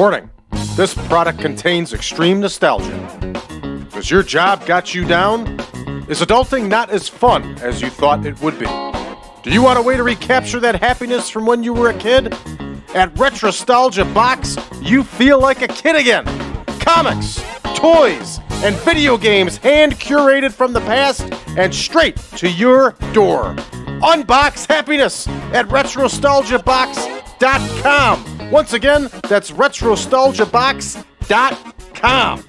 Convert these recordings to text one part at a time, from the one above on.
Warning, this product contains extreme nostalgia. Does your job got you down? Is adulting not as fun as you thought it would be? Do you want a way to recapture that happiness from when you were a kid? At Retrostalgia Box, you feel like a kid again. Comics, toys, and video games hand-curated from the past and straight to your door. Unbox happiness at retrostalgiabox.com. Once again, that's retrostalgiabox.com.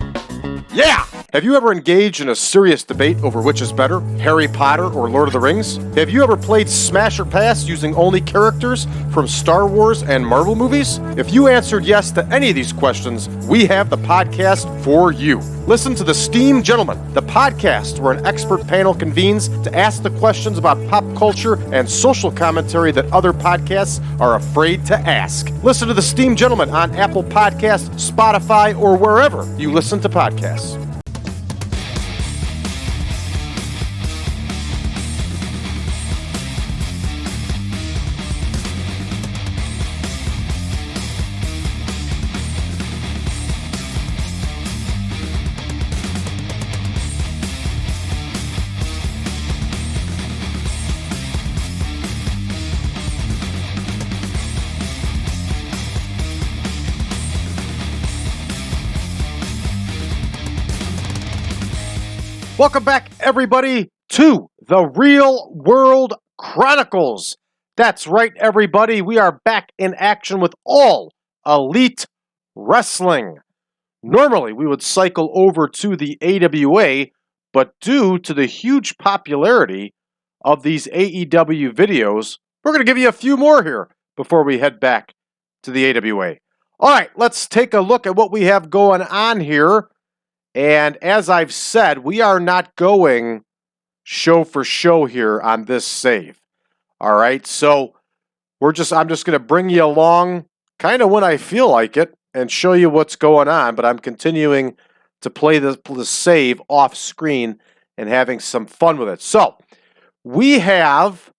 Yeah! Have you ever engaged in a serious debate over which is better, Harry Potter or Lord of the Rings? Have you ever played Smash or Pass using only characters from Star Wars and Marvel movies? If you answered yes to any of these questions, we have the podcast for you. Listen to The Steam Gentleman, the podcast where an expert panel convenes to ask the questions about pop culture and social commentary that other podcasts are afraid to ask. Listen to The Steam Gentleman on Apple Podcasts, Spotify, or wherever you listen to podcasts. Welcome back, everybody, to the Real World Chronicles. That's right, everybody. We are back in action with all Elite Wrestling. Normally, we would cycle over to the AWA, but due to the huge popularity of these AEW videos, we're going to give you a few more here before we head back to the AWA. All right, let's take a look at what we have going on here. And as I've said, we are not going show for show here on this save. All right, so I'm just going to bring you along kind of when I feel like it and show you what's going on, but I'm continuing to play the save off screen and having some fun with it. So, we have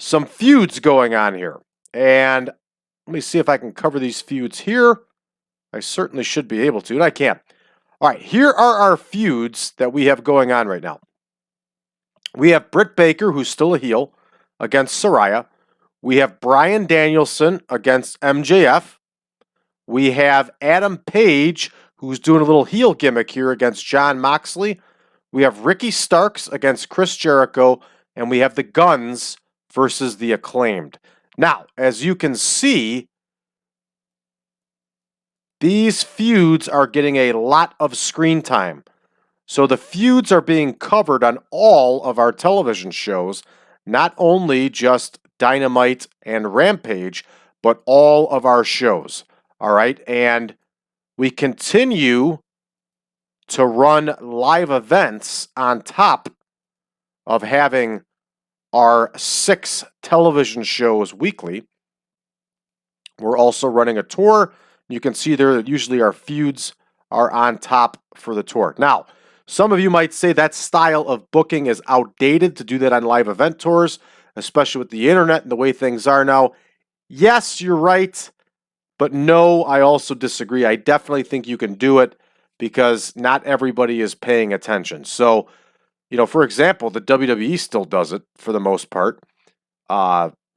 some feuds going on here. And let me see if I can cover these feuds here. I certainly should be able to, and I can. All right, here are our feuds that we have going on right now. We have Britt Baker, who's still a heel, against Saraya. We have Bryan Danielson against MJF. We have Adam Page, who's doing a little heel gimmick here against Jon Moxley. We have Ricky Starks against Chris Jericho. And we have the Guns versus the Acclaimed. Now, as you can see, these feuds are getting a lot of screen time. So the feuds are being covered on all of our television shows, not only just Dynamite and Rampage, but all of our shows. All right, and we continue to run live events on top of having our 6 television shows weekly. We're also running a tour. You can see there that usually our feuds are on top for the tour. Now, some of you might say that style of booking is outdated to do that on live event tours, especially with the internet and the way things are now. Yes, you're right, but no, I also disagree. I definitely think you can do it because not everybody is paying attention. So, for example, the WWE still does it for the most part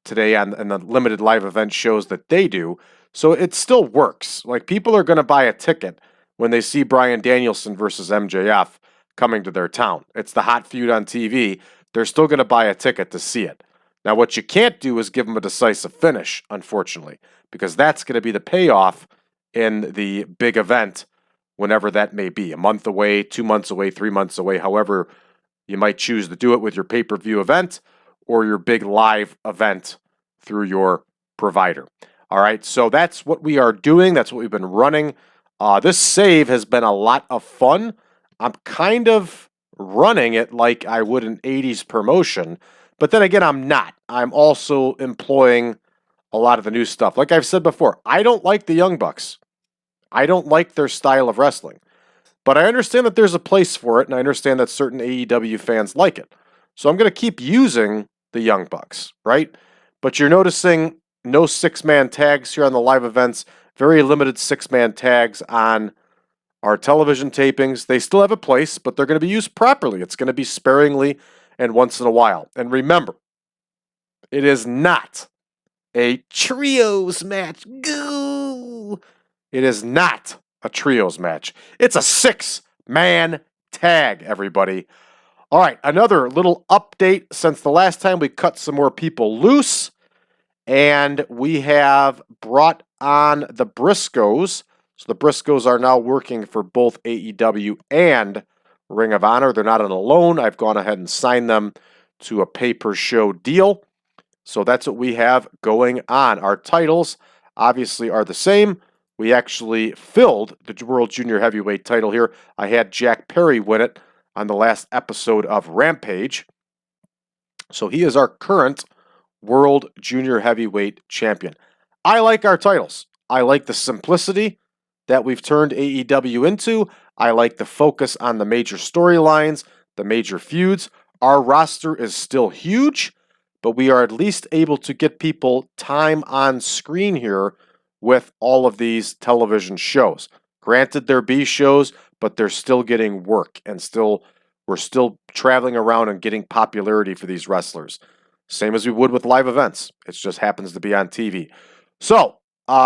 today on the limited live event shows that they do. So it still works. Like, people are going to buy a ticket when they see Bryan Danielson versus MJF coming to their town. It's the hot feud on TV. They're still going to buy a ticket to see it. Now, what you can't do is give them a decisive finish, unfortunately, because that's going to be the payoff in the big event, whenever that may be. A month away, 2 months away, 3 months away, however you might choose to do it with your pay-per-view event or your big live event through your provider. All right, so that's what we are doing. That's what we've been running. This save has been a lot of fun. I'm kind of running it like I would an 80s promotion, but then again, I'm not. I'm also employing a lot of the new stuff. Like I've said before, I don't like the Young Bucks. I don't like their style of wrestling, but I understand that there's a place for it, and I understand that certain AEW fans like it. So I'm going to keep using the Young Bucks, right? But you're noticing no 6-man tags here on the live events. very limited 6-man tags on our television tapings. They still have a place, but they're going to be used properly. It's going to be sparingly and once in a while. And remember, it is not a trios match. Goo! It is not a trios match. It's a 6-man tag, everybody. All right, another little update since the last time we cut some more people loose, and we have brought on the Briscoes. So the Briscoes are now working for both AEW and Ring of Honor. They're not on a loan. I've gone ahead and signed them to a pay-per-show deal. So that's what we have going on. Our titles obviously are the same. We actually filled the World Junior Heavyweight title here. I had Jack Perry win it on the last episode of Rampage. So he is our current World Junior Heavyweight Champion. I like our titles. I like the simplicity that we've turned AEW into. I like the focus on the major storylines, the major feuds. Our roster is still huge, but we are at least able to get people time on screen here with all of these television shows. Granted, they're B shows, but they're still getting work, and we're still traveling around and getting popularity for these wrestlers. Same as we would with live events. It just happens to be on TV. So,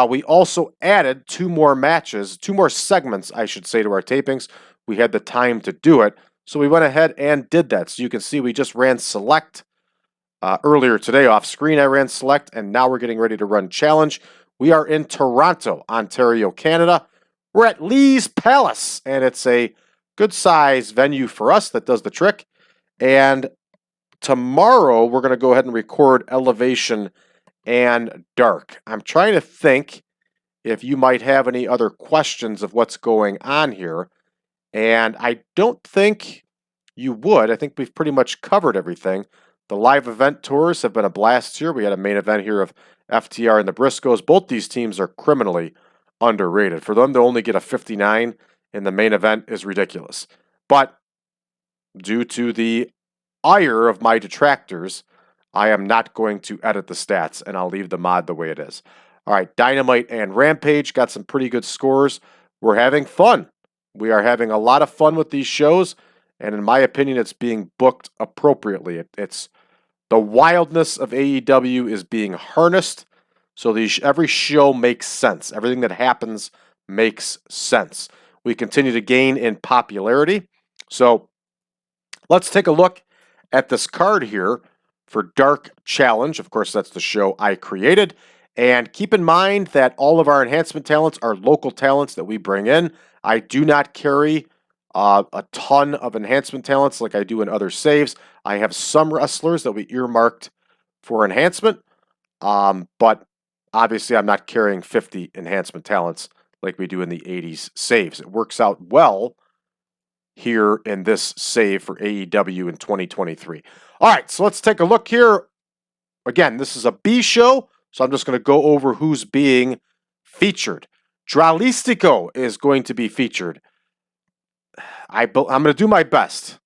we also added 2 more matches, 2 more segments, I should say, to our tapings. We had the time to do it, so we went ahead and did that. So you can see we just ran Select earlier today off screen. I ran Select, and now we're getting ready to run Challenge. We are in Toronto, Ontario, Canada. We're at Lee's Palace, and it's a good-size venue for us that does the trick. And tomorrow, we're going to go ahead and record Elevation and Dark. I'm trying to think if you might have any other questions of what's going on here, and I don't think you would. I think we've pretty much covered everything. The live event tours have been a blast here. We had a main event here of FTR and the Briscoes. Both these teams are criminally underrated. For them to only get a 59 in the main event is ridiculous. But due to the ire of my detractors, I am not going to edit the stats, and I'll leave the mod the way it is. All right, Dynamite and Rampage got some pretty good scores. We're having fun. We are having a lot of fun with these shows, and in my opinion, it's being booked appropriately. It's the wildness of AEW is being harnessed, so every show makes sense. Everything that happens makes sense. We continue to gain in popularity. So let's take a look at this card here for Dark Challenge. Of course, that's the show I created. And keep in mind that all of our enhancement talents are local talents that we bring in. I do not carry a ton of enhancement talents like I do in other saves. I have some wrestlers that we earmarked for enhancement, but obviously I'm not carrying 50 enhancement talents like we do in the 80s saves. It works out well here in this save for AEW in 2023. All right, so let's take a look here. Again, this is a B show, so I'm just going to go over who's being featured. Dralistico is going to be featured. I'm going to do my best.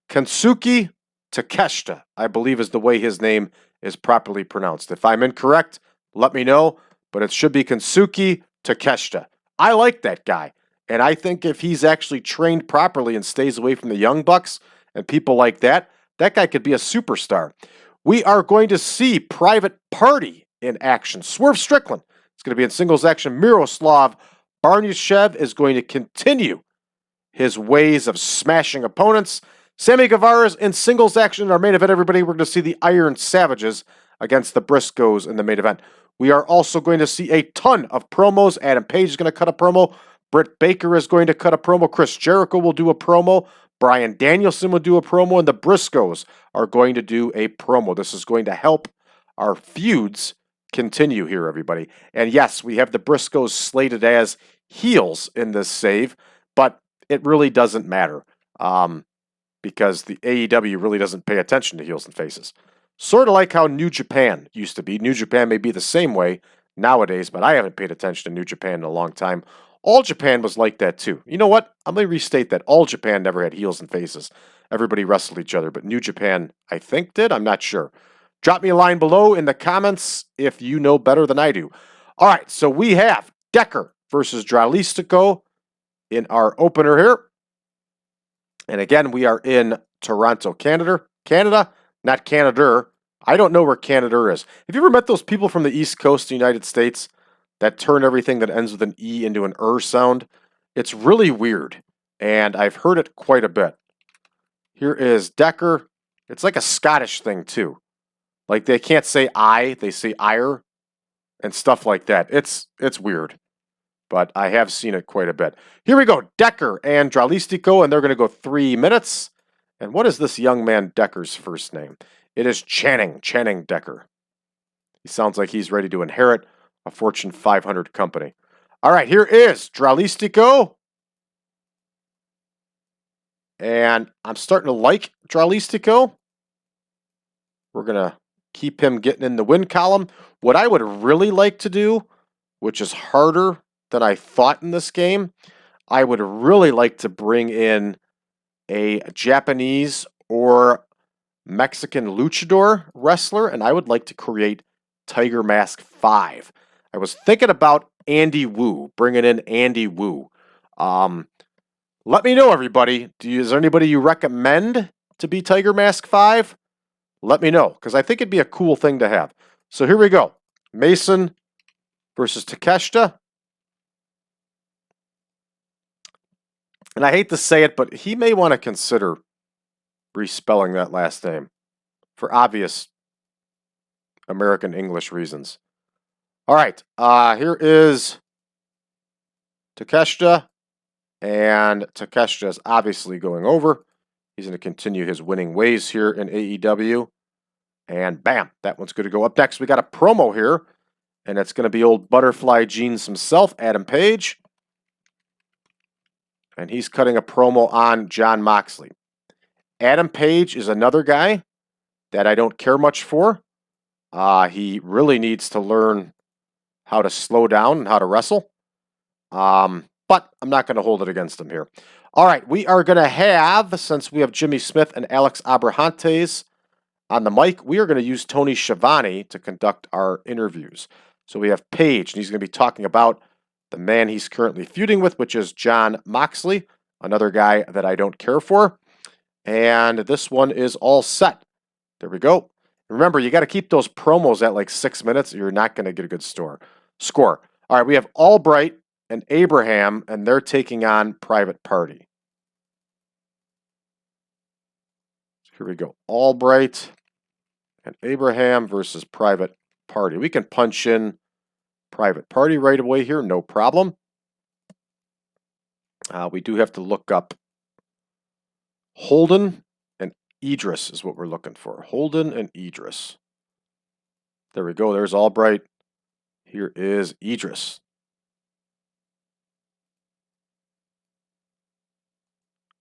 Konosuke Takeshita, I believe is the way his name is properly pronounced. If I'm incorrect, let me know, but it should be Konosuke Takeshita. I like that guy, and I think if he's actually trained properly and stays away from the Young Bucks and people like that, that guy could be a superstar. We are going to see Private Party in action. Swerve Strickland is going to be in singles action. Miroslav Barnyashev is going to continue his ways of smashing opponents. Sammy Guevara's in singles action in our main event, everybody. We're going to see the Iron Savages against the Briscoes in the main event. We are also going to see a ton of promos. Adam Page is going to cut a promo. Britt Baker is going to cut a promo. Chris Jericho will do a promo. Bryan Danielson will do a promo. And the Briscoes are going to do a promo. This is going to help our feuds continue here, everybody. And yes, we have the Briscoes slated as heels in this save, but it really doesn't matter because the AEW really doesn't pay attention to heels and faces. Sort of like how New Japan used to be. New Japan may be the same way nowadays, but I haven't paid attention to New Japan in a long time. All Japan was like that too. You know what? I'm going to restate that. All Japan never had heels and faces. Everybody wrestled each other, but New Japan, I think, did. I'm not sure. Drop me a line below in the comments if you know better than I do. All right, so we have Decker versus Dralistico in our opener here. And again, we are in Toronto, Canada, not Canada. I don't know where Canada is. Have you ever met those people from the East Coast of the United States that turn everything that ends with an E into an sound? It's really weird, and I've heard it quite a bit. Here is Decker. It's like a Scottish thing, too. Like, they can't say I, they say ire, and stuff like that. It's weird, but I have seen it quite a bit. Here we go, Decker and Dralistico, and they're going to go 3 minutes. And what is this young man Decker's first name? It is Channing Decker. He sounds like he's ready to inherit a Fortune 500 company. All right, here is Dralistico. And I'm starting to like Dralistico. We're going to keep him getting in the win column. What I would really like to do, which is harder than I thought in this game, I would really like to bring in a Japanese or Mexican luchador wrestler, and I would like to create Tiger Mask 5. I was thinking about Andy Wu, bringing in Andy Wu. Let me know, everybody. Is there anybody you recommend to be Tiger Mask 5? Let me know, because I think it'd be a cool thing to have. So here we go. Mason versus Takeshita. And I hate to say it, but he may want to consider respelling that last name for obvious American English reasons. All right, here is Takeshita, and Takeshita is obviously going over. He's going to continue his winning ways here in AEW. And bam, that one's going to go up next. We got a promo here, and it's going to be old Butterfly Jeans himself, Adam Page. And he's cutting a promo on Jon Moxley. Adam Page is another guy that I don't care much for. He really needs to learn how to slow down and how to wrestle. But I'm not going to hold it against him here. All right, we are going to have, since we have Jimmy Smith and Alex Abrahantes on the mic, we are going to use Tony Schiavone to conduct our interviews. So we have Page, and he's going to be talking about the man he's currently feuding with, which is Jon Moxley, another guy that I don't care for. And this one is all set. There we go. Remember, you got to keep those promos at like 6 minutes, or you're not going to get a good score. All right, we have Albright and Abraham, and they're taking on Private Party. So here we go. Albright and Abraham versus Private Party. We can punch in Private Party right away here, no problem. We do have to look up Holden and Idris is what we're looking for. Holden and Idris. There we go. There's Albright. Here is Idris.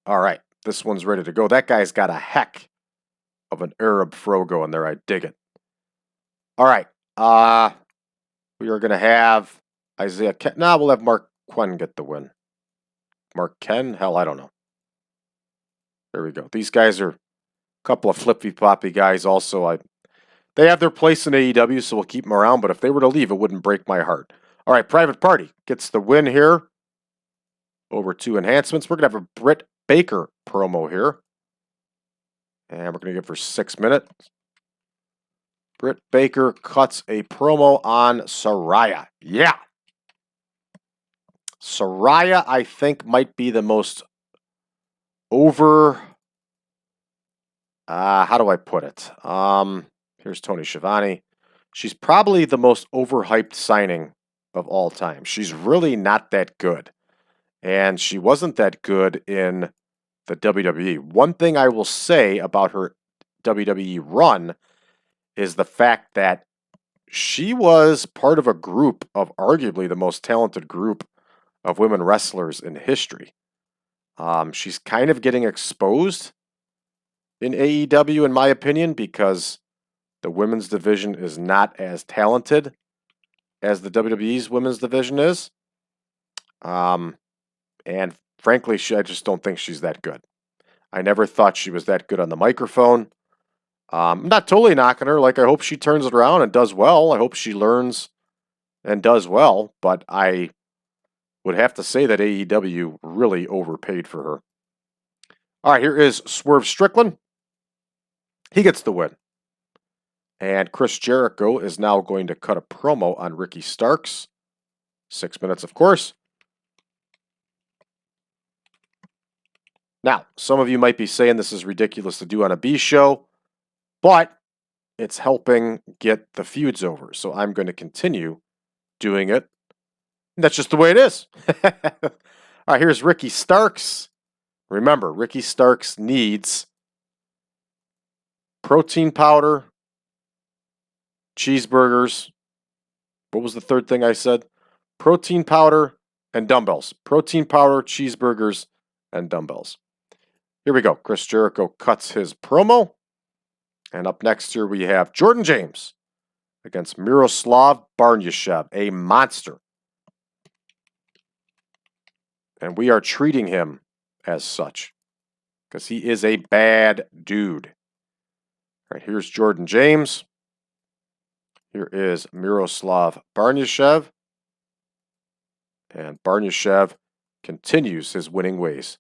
All right. This one's ready to go. That guy's got a heck of an Arab fro going there. I dig it. All right. We are going to have Isaiah Ken. Nah, we'll have Mark Quinn get the win. Mark Ken? Hell, I don't know. There we go. These guys are a couple of flippy-floppy guys also. They have their place in AEW, so we'll keep them around. But if they were to leave, it wouldn't break my heart. All right, Private Party gets the win here. Over 2 enhancements. We're going to have a Britt Baker promo here. And we're going to give her 6 minutes. Britt Baker cuts a promo on Saraya. Yeah. Saraya, I think, might be the most over... how do I put it? Here's Tony Schiavone. She's probably the most overhyped signing of all time. She's really not that good. And she wasn't that good in the WWE. One thing I will say about her WWE run is the fact that she was part of a group of arguably the most talented group of women wrestlers in history. She's kind of getting exposed in AEW, in my opinion, because the women's division is not as talented as the WWE's women's division is. And frankly, I just don't think she's that good. I never thought she was that good on the microphone. I'm not totally knocking her. Like, I hope she turns it around and does well. I hope she learns and does well, but I would have to say that AEW really overpaid for her. All right, here is Swerve Strickland. He gets the win. And Chris Jericho is now going to cut a promo on Ricky Starks. 6 minutes, of course. Now, some of you might be saying this is ridiculous to do on a B show, but it's helping get the feuds over. So I'm going to continue doing it. That's just the way it is. All right, here's Ricky Starks. Remember, Ricky Starks needs protein powder, cheeseburgers. What was the third thing I said? Protein powder and dumbbells. Protein powder, cheeseburgers, and dumbbells. Here we go. Chris Jericho cuts his promo. And up next here we have Jordan James against Miroslav Barnyashev, a monster. And we are treating him as such because he is a bad dude. All right, here's Jordan James. Here is Miroslav Barnyashev. And Barnyashev continues his winning ways.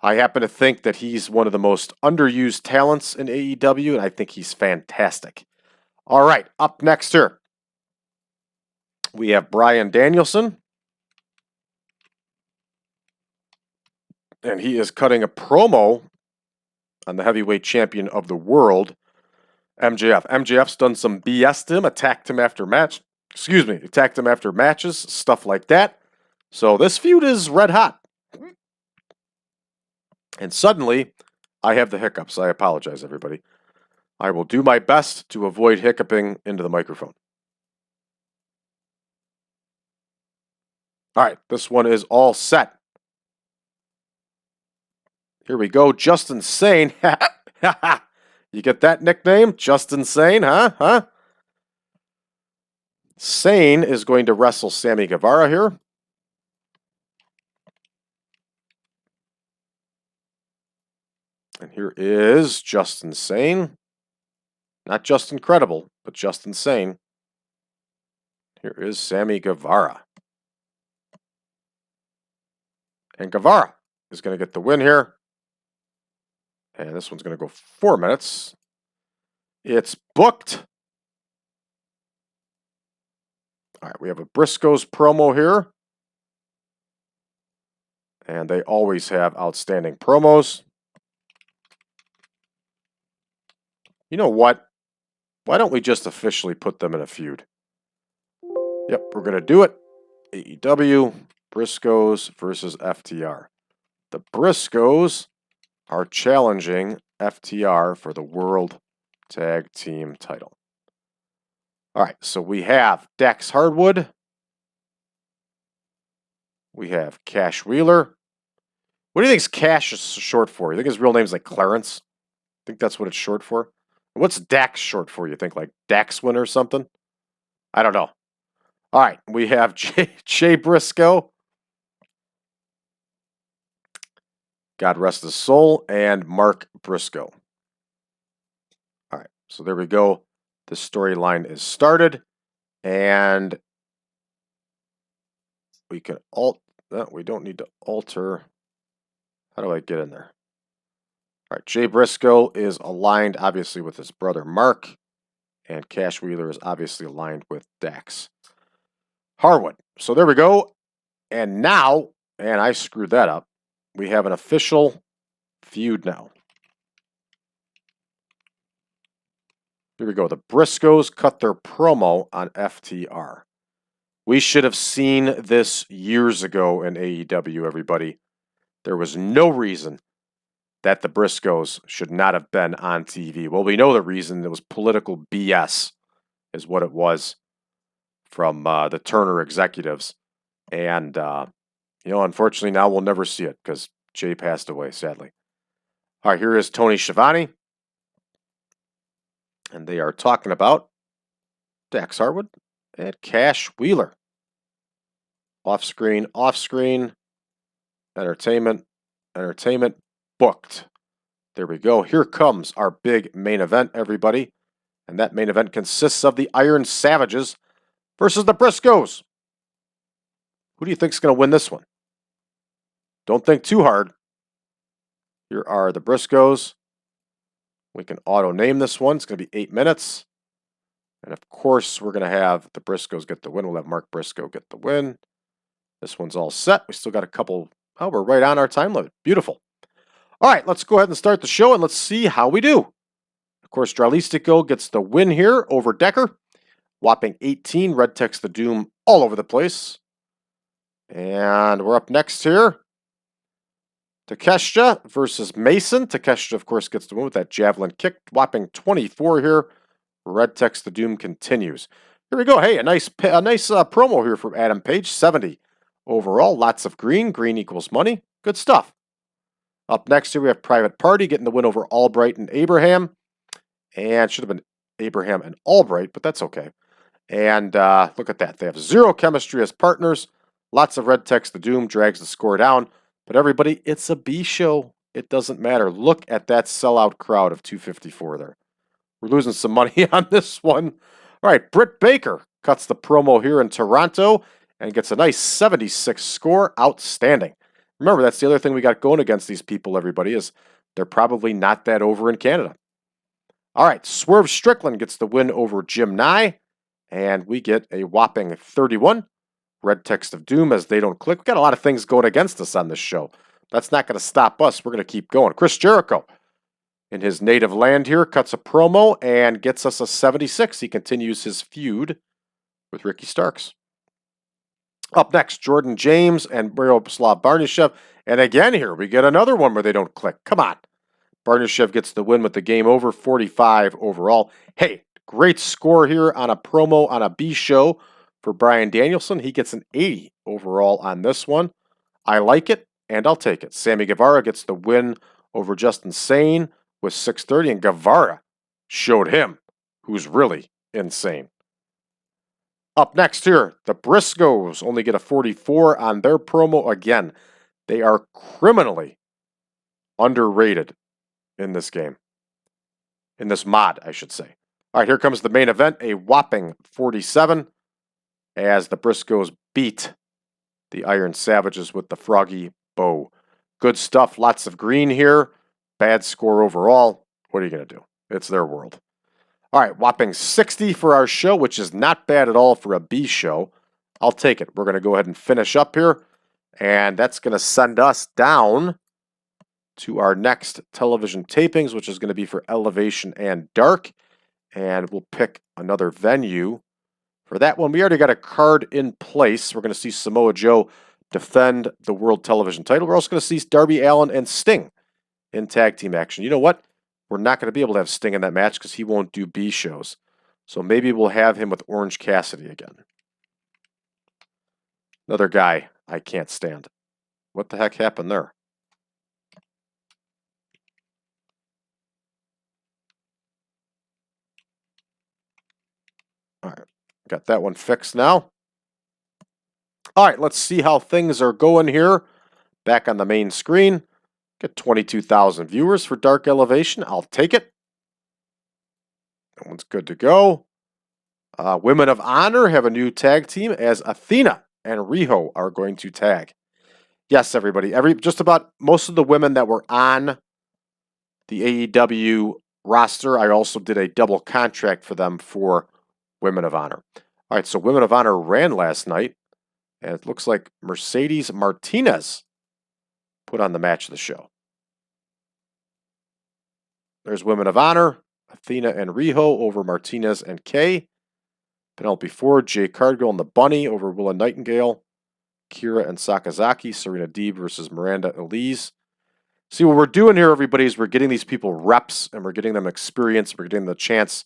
I happen to think that he's one of the most underused talents in AEW, and I think he's fantastic. All right, up next here, we have Bryan Danielson. And he is cutting a promo on the heavyweight champion of the world, MJF. MJF's done some BS to him, attacked him after matches, stuff like that. So this feud is red hot. And suddenly, I have the hiccups. I apologize, everybody. I will do my best to avoid hiccuping into the microphone. All right, this one is all set. Here we go, Justin Sane. You get that nickname? Justin Sane, huh? Sane is going to wrestle Sammy Guevara here. And here is Justin Sane. Not just incredible, but Justin Sane. Here is Sammy Guevara. And Guevara is going to get the win here. And this one's going to go 4 minutes. It's booked. All right, we have a Briscoes promo here. And they always have outstanding promos. You know what? Why don't we just officially put them in a feud? Yep, we're going to do it. AEW, Briscoes versus FTR. The Briscoes are challenging FTR for the World Tag Team title. All right, so we have Dax Hardwood. We have Cash Wheeler. What do you think Cash is short for? You think his real name's like Clarence? I think that's what it's short for. What's Dax short for? You think like Daxwin or something? I don't know. All right, we have Jay Briscoe. God rest his soul, and Mark Briscoe. All right, so there we go. The storyline is started, and we can we don't need to alter. How do I get in there? All right, Jay Briscoe is aligned, obviously, with his brother Mark, and Cash Wheeler is obviously aligned with Dax Harwood. So there we go. And now, and I screwed that up, we have an official feud now. Here we go. The Briscoes cut their promo on FTR. We should have seen this years ago in AEW, everybody. There was no reason that the Briscoes should not have been on TV. Well, we know the reason. It was political BS is what it was from the Turner executives. And, unfortunately now we'll never see it because Jay passed away, sadly. All right, here is Tony Schiavone. And they are talking about Dax Harwood and Cash Wheeler. Off-screen, entertainment, booked. There we go. Here comes our big main event, everybody. And that main event consists of the Iron Savages versus the Briscoes. Who do you think is going to win this one? Don't think too hard. Here are the Briscoes. We can auto-name this one. It's going to be 8 minutes. And of course, we're going to have the Briscoes get the win. We'll have Mark Briscoe get the win. This one's all set. We still got a couple. Oh, we're right on our time limit. Beautiful. All right, let's go ahead and start the show, and let's see how we do. Of course, Dralistico gets the win here over Decker. Whopping 18. Red text the Doom all over the place. And we're up next here. Takeshita versus Mason. Takeshita, of course, gets the win with that javelin kick. Whopping 24 here. Red text the Doom continues. Here we go. Hey, a nice promo here from Adam Page. 70 overall. Lots of green. Green equals money. Good stuff. Up next here we have Private Party getting the win over Albright and Abraham. And should have been Abraham and Albright, but that's okay. And look at that. They have zero chemistry as partners. Lots of red text. The Doom drags the score down. But everybody, it's a B show. It doesn't matter. Look at that sellout crowd of 254 there. We're losing some money on this one. All right, Britt Baker cuts the promo here in Toronto and gets a nice 76 score. Outstanding. Remember, that's the other thing we got going against these people, everybody, is they're probably not that over in Canada. All right, Swerve Strickland gets the win over Jim Nye, and we get a whopping 31. Red text of Doom as they don't click. We've got a lot of things going against us on this show. That's not going to stop us. We're going to keep going. Chris Jericho, in his native land here, cuts a promo and gets us a 76. He continues his feud with Ricky Starks. Up next, Jordan James and Miroslav Barnyashev. And again here, we get another one where they don't click. Come on. Barnyashev gets the win with the game over, 45 overall. Hey, great score here on a promo on a B show for Bryan Danielson. He gets an 80 overall on this one. I like it, and I'll take it. Sammy Guevara gets the win over Justin Sane with 630, and Guevara showed him who's really insane. Up next here, the Briscoes only get a 44 on their promo. Again, they are criminally underrated in this game. In this mod, I should say. All right, here comes the main event, a whopping 47 as the Briscoes beat the Iron Savages with the Froggy Bow. Good stuff, lots of green here. Bad score overall. What are you going to do? It's their world. All right, whopping 60 for our show, which is not bad at all for a B show. I'll take it. We're going to go ahead and finish up here, and that's going to send us down to our next television tapings, which is going to be for Elevation and Dark, and we'll pick another venue for that one. We already got a card in place. We're going to see Samoa Joe defend the World Television title. We're also going to see Darby Allin and Sting in tag team action. You know what? We're not going to be able to have Sting in that match because he won't do B shows. So maybe we'll have him with Orange Cassidy again. Another guy I can't stand. What the heck happened there? All right, got that one fixed now. All right, let's see how things are going here. Back on the main screen. Get 22,000 viewers for Dark Elevation. I'll take it. That one's good to go. Women of Honor have a new tag team as Athena and Riho are going to tag. Yes, everybody. Just about most of the women that were on the AEW roster, I also did a double contract for them for Women of Honor. All right, so Women of Honor ran last night, and it looks like Mercedes Martinez put on the match of the show. There's Women of Honor, Athena and Riho over Martinez and Kay. Penelope Ford, Jay Cargill and the Bunny over Willa Nightingale. Kira and Sakazaki, Serena Deeb versus Miranda Elise. See, what we're doing here, everybody, is we're getting these people reps and we're getting them experience. We're getting the chance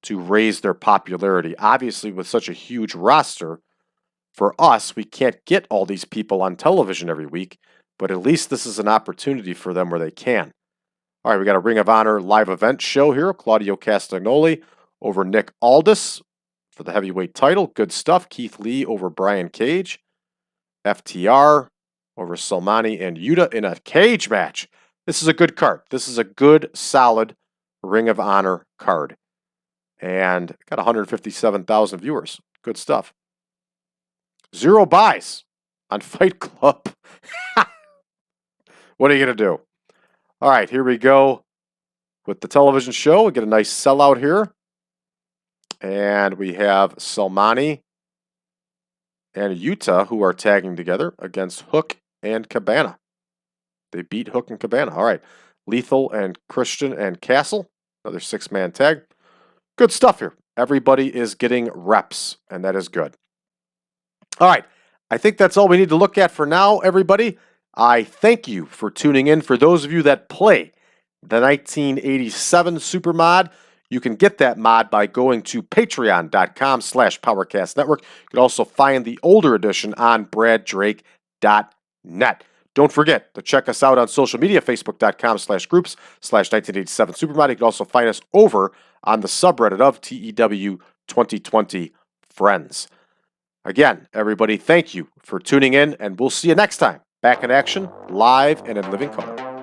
to raise their popularity. Obviously, with such a huge roster, for us, we can't get all these people on television every week, but at least this is an opportunity for them where they can. All right, we got a Ring of Honor live event show here. Claudio Castagnoli over Nick Aldis for the heavyweight title. Good stuff. Keith Lee over Brian Cage. FTR over Salmani and Yuta in a cage match. This is a good card. This is a good, solid Ring of Honor card. And got 157,000 viewers. Good stuff. 0 buys on Fight Club. What are you going to do? All right, here we go with the television show. We get a nice sellout here. And we have Salmani and Yuta, who are tagging together against Hook and Cabana. They beat Hook and Cabana. All right. Lethal and Christian and Castle. Another 6-man tag. Good stuff here. Everybody is getting reps, and that is good. All right. I think that's all we need to look at for now, everybody. I thank you for tuning in. For those of you that play the 1987 Super Mod, you can get that mod by going to patreon.com/PowerCast Network. You can also find the older edition on braddrake.net. Don't forget to check us out on social media, facebook.com/groups/1987 Supermod. You can also find us over on the subreddit of TEW 2020 Friends. Again, everybody, thank you for tuning in, and we'll see you next time. Back in action, live and in living color.